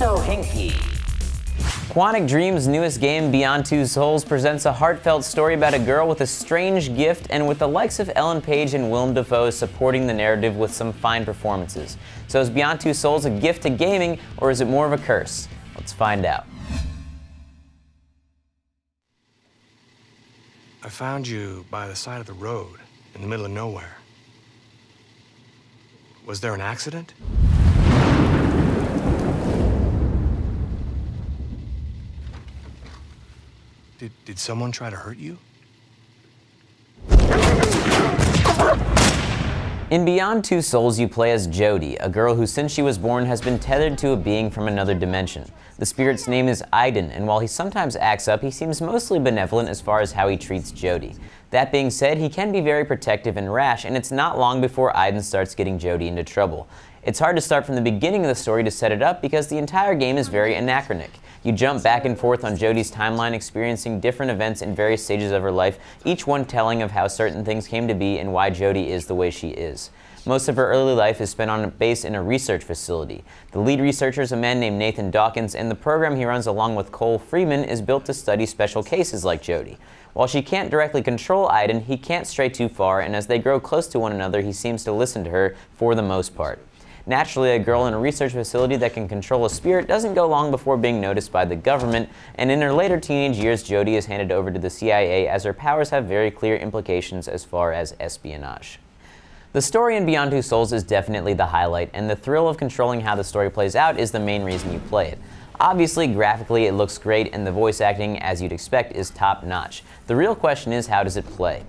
Sohinki. Quantic Dream's newest game, Beyond Two Souls, presents a heartfelt story about a girl with a strange gift, and with the likes of Ellen Page and Willem Dafoe supporting the narrative with some fine performances. So is Beyond Two Souls a gift to gaming, or is it more of a curse? Let's find out. I found you by the side of the road, in the middle of nowhere. Was there an accident? Did someone try to hurt you? In Beyond Two Souls, you play as Jodie, a girl who since she was born has been tethered to a being from another dimension. The spirit's name is Aiden, and while he sometimes acts up, he seems mostly benevolent as far as how he treats Jodie. That being said, he can be very protective and rash, and it's not long before Aiden starts getting Jodie into trouble. It's hard to start from the beginning of the story to set it up because the entire game is very anachronic. You jump back and forth on Jodie's timeline, experiencing different events in various stages of her life, each one telling of how certain things came to be and why Jodie is the way she is. Most of her early life is spent on a base in a research facility. The lead researcher is a man named Nathan Dawkins, and the program he runs along with Cole Freeman is built to study special cases like Jodie. While she can't directly control Aiden, he can't stray too far, and as they grow close to one another, he seems to listen to her for the most part. Naturally, a girl in a research facility that can control a spirit doesn't go long before being noticed by the government, and in her later teenage years, Jodie is handed over to the CIA as her powers have very clear implications as far as espionage. The story in Beyond Two Souls is definitely the highlight, and the thrill of controlling how the story plays out is the main reason you play it. Obviously, graphically it looks great, and the voice acting, as you'd expect, is top-notch. The real question is, how does it play?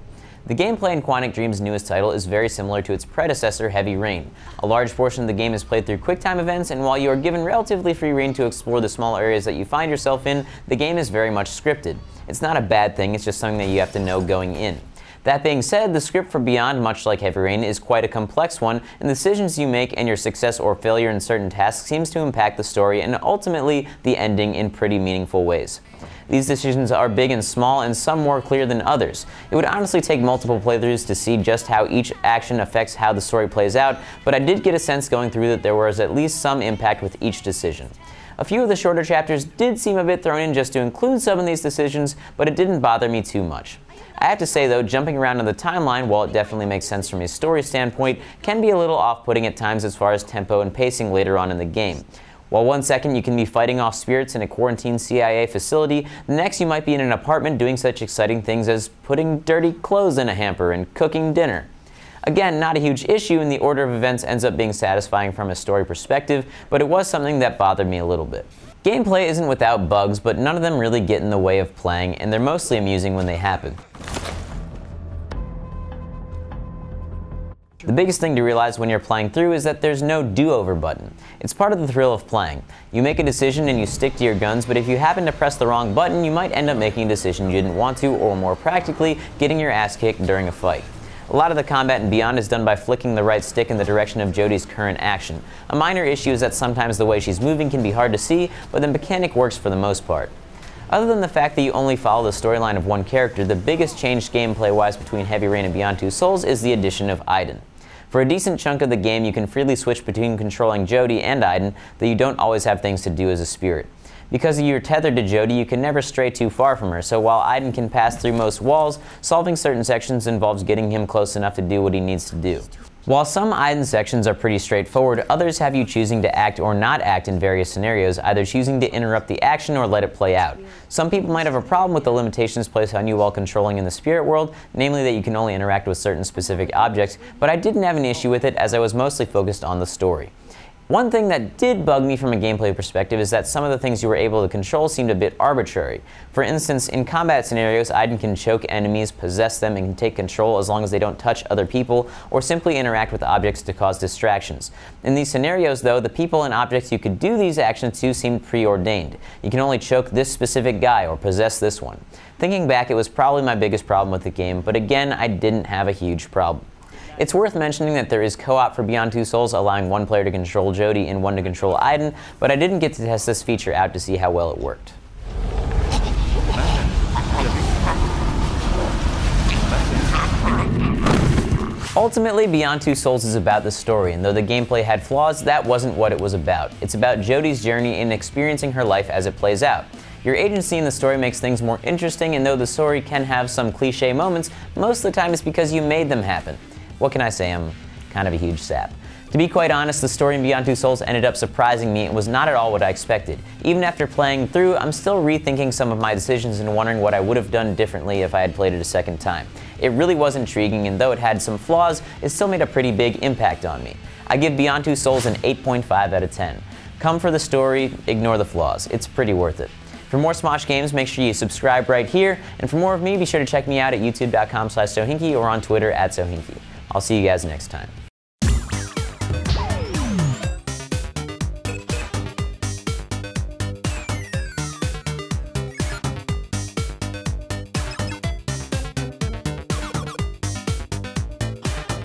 The gameplay in Quantic Dream's newest title is very similar to its predecessor, Heavy Rain. A large portion of the game is played through QuickTime events, and while you are given relatively free rein to explore the small areas that you find yourself in, the game is very much scripted. It's not a bad thing, it's just something that you have to know going in. That being said, the script for Beyond, much like Heavy Rain, is quite a complex one, and the decisions you make and your success or failure in certain tasks seems to impact the story and ultimately the ending in pretty meaningful ways. These decisions are big and small, and some more clear than others. It would honestly take multiple playthroughs to see just how each action affects how the story plays out, but I did get a sense going through that there was at least some impact with each decision. A few of the shorter chapters did seem a bit thrown in just to include some of these decisions, but it didn't bother me too much. I have to say though, jumping around in the timeline, while it definitely makes sense from a story standpoint, can be a little off-putting at times as far as tempo and pacing later on in the game. While one second you can be fighting off spirits in a quarantined CIA facility, the next you might be in an apartment doing such exciting things as putting dirty clothes in a hamper and cooking dinner. Again, not a huge issue, and the order of events ends up being satisfying from a story perspective, but it was something that bothered me a little bit. Gameplay isn't without bugs, but none of them really get in the way of playing, and they're mostly amusing when they happen. The biggest thing to realize when you're playing through is that there's no do-over button. It's part of the thrill of playing. You make a decision and you stick to your guns, but if you happen to press the wrong button, you might end up making a decision you didn't want to, or more practically, getting your ass kicked during a fight. A lot of the combat in Beyond is done by flicking the right stick in the direction of Jodie's current action. A minor issue is that sometimes the way she's moving can be hard to see, but the mechanic works for the most part. Other than the fact that you only follow the storyline of one character, the biggest change gameplay-wise between Heavy Rain and Beyond Two Souls is the addition of Aiden. For a decent chunk of the game, you can freely switch between controlling Jodie and Aiden, though you don't always have things to do as a spirit. Because you're tethered to Jodie, you can never stray too far from her, so while Aiden can pass through most walls, solving certain sections involves getting him close enough to do what he needs to do. While some Aiden sections are pretty straightforward, others have you choosing to act or not act in various scenarios, either choosing to interrupt the action or let it play out. Some people might have a problem with the limitations placed on you while controlling in the spirit world, namely that you can only interact with certain specific objects, but I didn't have an issue with it as I was mostly focused on the story. One thing that did bug me from a gameplay perspective is that some of the things you were able to control seemed a bit arbitrary. For instance, in combat scenarios, Aiden can choke enemies, possess them, and can take control as long as they don't touch other people or simply interact with objects to cause distractions. In these scenarios, though, the people and objects you could do these actions to seemed preordained. You can only choke this specific guy or possess this one. Thinking back, it was probably my biggest problem with the game, but again, I didn't have a huge problem. It's worth mentioning that there is co-op for Beyond Two Souls, allowing one player to control Jodie and one to control Aiden, but I didn't get to test this feature out to see how well it worked. Ultimately, Beyond Two Souls is about the story, and though the gameplay had flaws, that wasn't what it was about. It's about Jodie's journey in experiencing her life as it plays out. Your agency in the story makes things more interesting, and though the story can have some cliche moments, most of the time it's because you made them happen. What can I say? I'm kind of a huge sap. To be quite honest, the story in Beyond Two Souls ended up surprising me and was not at all what I expected. Even after playing through, I'm still rethinking some of my decisions and wondering what I would have done differently if I had played it a second time. It really was intriguing, and though it had some flaws, it still made a pretty big impact on me. I give Beyond Two Souls an 8.5 out of 10. Come for the story, ignore the flaws. It's pretty worth it. For more Smosh games, make sure you subscribe right here, and for more of me, be sure to check me out at youtube.com/Sohinki or on Twitter @Sohinki. I'll see you guys next time.